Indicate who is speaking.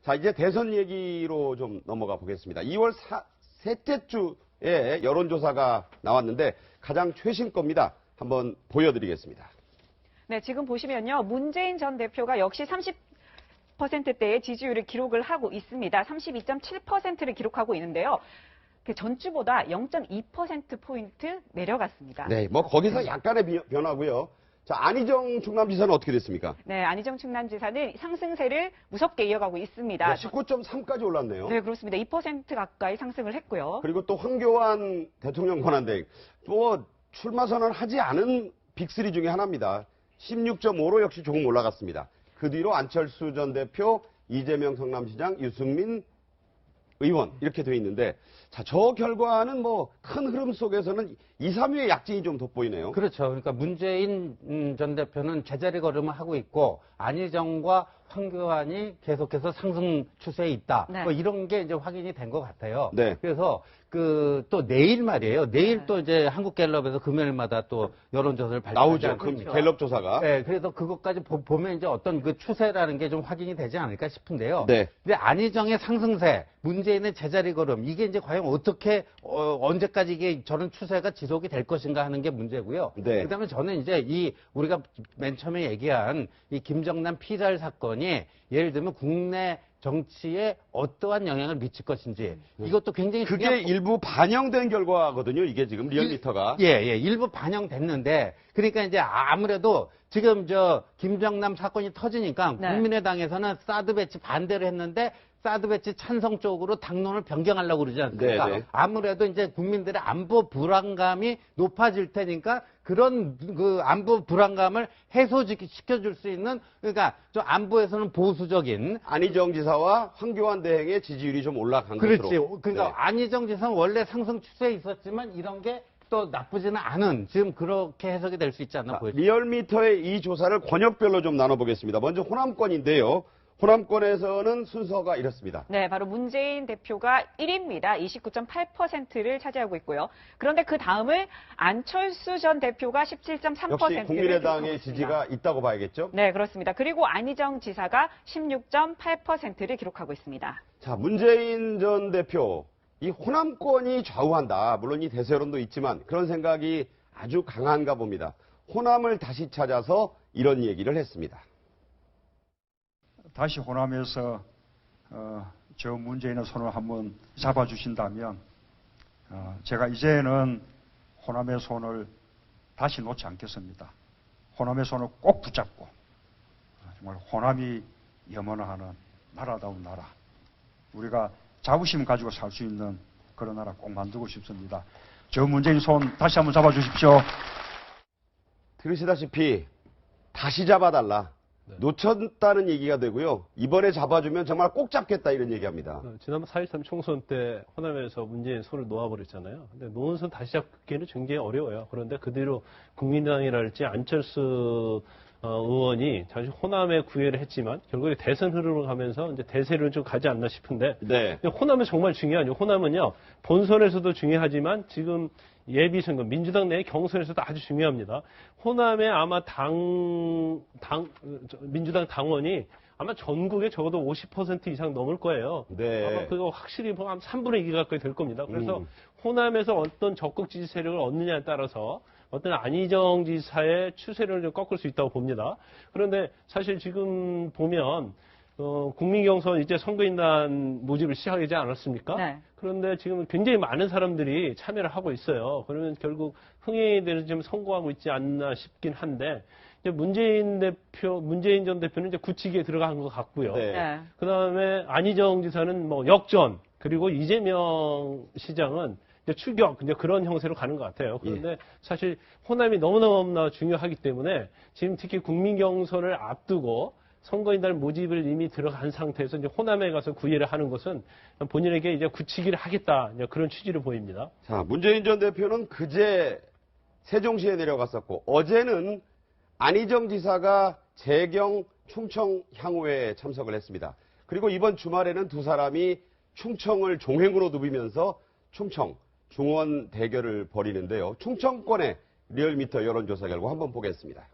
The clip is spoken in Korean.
Speaker 1: 자, 이제 대선 얘기로 좀 넘어가 보겠습니다. 2월 셋째 주에 여론조사가 나왔는데 가장 최신 겁니다. 한번 보여드리겠습니다.
Speaker 2: 네, 지금 보시면요. 문재인 전 대표가 역시 30%대의 지지율을 기록을 하고 있습니다. 32.7%를 기록하고 있는데요. 전주보다 0.2%포인트 내려갔습니다.
Speaker 1: 네, 뭐 거기서 약간의 변화고요. 자, 안희정 충남지사는 어떻게 됐습니까?
Speaker 2: 네, 안희정 충남지사는 상승세를 무섭게 이어가고 있습니다.
Speaker 1: 네, 19.3까지 올랐네요.
Speaker 2: 네, 그렇습니다. 2% 가까이 상승을 했고요.
Speaker 1: 그리고 또 황교안 대통령 권한대행, 또 출마 선언하지 않은 빅3 중에 하나입니다. 16.5로 역시 조금 올라갔습니다. 그 뒤로 안철수 전 대표, 이재명 성남시장, 유승민 의원 이렇게 돼 있는데, 자, 저 결과는 뭐 큰 흐름 속에서는 2, 3위의 약진이 좀 돋보이네요.
Speaker 3: 그렇죠. 그러니까 문재인 전 대표는 제자리 걸음을 하고 있고 안희정과 황교안이 계속해서 상승 추세에 있다.
Speaker 2: 네.
Speaker 3: 뭐 이런 게 이제 확인이 된 것 같아요.
Speaker 1: 네.
Speaker 3: 그래서 또 내일 말이에요. 내일
Speaker 2: 네.
Speaker 3: 또 이제 한국갤럽에서 금요일마다 또 여론조사를 발표하지
Speaker 1: 나오죠.
Speaker 3: 않습니까?
Speaker 1: 그 갤럽 조사가.
Speaker 3: 네, 그래서 그것까지 보면 이제 어떤 그 추세라는 게 좀 확인이 되지 않을까 싶은데요.
Speaker 1: 네.
Speaker 3: 근데 안희정의 상승세, 문재인의 제자리 걸음, 이게 이제 과연 어떻게, 언제까지 이게 저런 추세가 지속이 될 것인가 하는 게 문제고요.
Speaker 1: 네.
Speaker 3: 그 다음에 저는 이제 우리가 맨 처음에 얘기한 이 김정남 피살 사건이 예를 들면 국내 정치에 어떠한 영향을 미칠 것인지 이것도 굉장히
Speaker 1: 그게
Speaker 3: 중요한
Speaker 1: 일부 반영된 결과거든요. 이게 지금 리얼미터가.
Speaker 3: 예, 일부 반영됐는데, 그러니까 이제 아무래도 지금 김정남 사건이 터지니까
Speaker 2: 네.
Speaker 3: 국민의당에서는 사드 배치 반대를 했는데, 사드 배치 찬성 쪽으로 당론을 변경하려고 그러지 않습니까?
Speaker 1: 네, 네.
Speaker 3: 아무래도 이제 국민들의 안보 불안감이 높아질 테니까 그런 그 안보 불안감을 해소시켜줄 수 있는, 그러니까 좀 안보에서는 보수적인,
Speaker 1: 안희정 지사와 황교안 대행의 지지율이 좀 올라간
Speaker 3: 그렇지.
Speaker 1: 것으로.
Speaker 3: 그러니까
Speaker 1: 네.
Speaker 3: 안희정 지사는 원래 상승 추세에 있었지만 이런 게 또 나쁘지는 않은, 지금 그렇게 해석이 될 수 있지 않나 보여요.
Speaker 1: 리얼미터의 이 조사를 권역별로 좀 나눠보겠습니다. 먼저 호남권인데요. 호남권에서는 순서가 이렇습니다.
Speaker 2: 네, 바로 문재인 대표가 1위입니다. 29.8%를 차지하고 있고요. 그런데 그 다음을 안철수 전 대표가 17.3%를
Speaker 1: 역시 국민의당의 지지가 있다고 봐야겠죠?
Speaker 2: 네, 그렇습니다. 그리고 안희정 지사가 16.8%를 기록하고 있습니다.
Speaker 1: 자, 문재인 전 대표. 이 호남권이 좌우한다. 물론 이 대세론도 있지만 그런 생각이 아주 강한가 봅니다. 호남을 다시 찾아서 이런 얘기를 했습니다.
Speaker 4: 다시 호남에서 저 문재인의 손을 한번 잡아주신다면 제가 이제는 호남의 손을 다시 놓지 않겠습니다. 호남의 손을 꼭 붙잡고 정말 호남이 염원하는 나라다운 나라, 우리가 자부심 가지고 살 수 있는 그런 나라 꼭 만들고 싶습니다. 저 문재인 손 다시 한번 잡아주십시오.
Speaker 1: 들으시다시피 다시 잡아달라. 놓쳤다는 얘기가 되고요. 이번에 잡아주면 정말 꼭 잡겠다 이런 얘기합니다.
Speaker 5: 지난번 4.13 총선 때 호남에서 문재인 손을 놓아버렸잖아요. 근데 놓은 손 다시 잡기는 굉장히 어려워요. 그런데 그 뒤로 국민의당이랄지 안철수 의원이 사실 호남에 구애를 했지만 결국에 대선 흐름을 가면서 이제 대세를 좀 가지 않나 싶은데
Speaker 1: 네.
Speaker 5: 호남은 정말 중요하죠. 호남은요 본선에서도 중요하지만 지금 예비선거 민주당 내 경선에서도 아주 중요합니다. 호남에 아마 민주당 당원이 아마 전국에 적어도 50% 이상 넘을 거예요.
Speaker 1: 네.
Speaker 5: 아마 그거 확실히 한 3분의 2 가까이 될 겁니다. 그래서 호남에서 어떤 적극 지지 세력을 얻느냐에 따라서 어떤 안희정 지사의 추세를 좀 꺾을 수 있다고 봅니다. 그런데 사실 지금 보면 국민경선 이제 선거인단 모집을 시작하지 않았습니까?
Speaker 2: 네.
Speaker 5: 그런데 지금 굉장히 많은 사람들이 참여를 하고 있어요. 그러면 결국 흥행에 대해서 지금 성공하고 있지 않나 싶긴 한데 이제 문재인 전 대표는 이제 굳히기에 들어간 것 같고요.
Speaker 1: 네.
Speaker 2: 네.
Speaker 5: 그 다음에 안희정 지사는 뭐 역전, 그리고 이재명 시장은 이제 추격, 이제 그런 형태로 가는 것 같아요. 그런데 사실 호남이 너무너무나 중요하기 때문에 지금 특히 국민 경선을 앞두고 선거인단 모집을 이미 들어간 상태에서 이제 호남에 가서 구애를 하는 것은 본인에게 이제 굳히기를 하겠다, 이제 그런 취지로 보입니다.
Speaker 1: 자, 문재인 전 대표는 그제 세종시에 내려갔었고 어제는 안희정 지사가 재경 충청 향후에 참석을 했습니다. 그리고 이번 주말에는 두 사람이 충청을 종횡으로 누비면서 충청 중원 대결을 벌이는데요. 충청권의 리얼미터 여론조사 결과 한번 보겠습니다.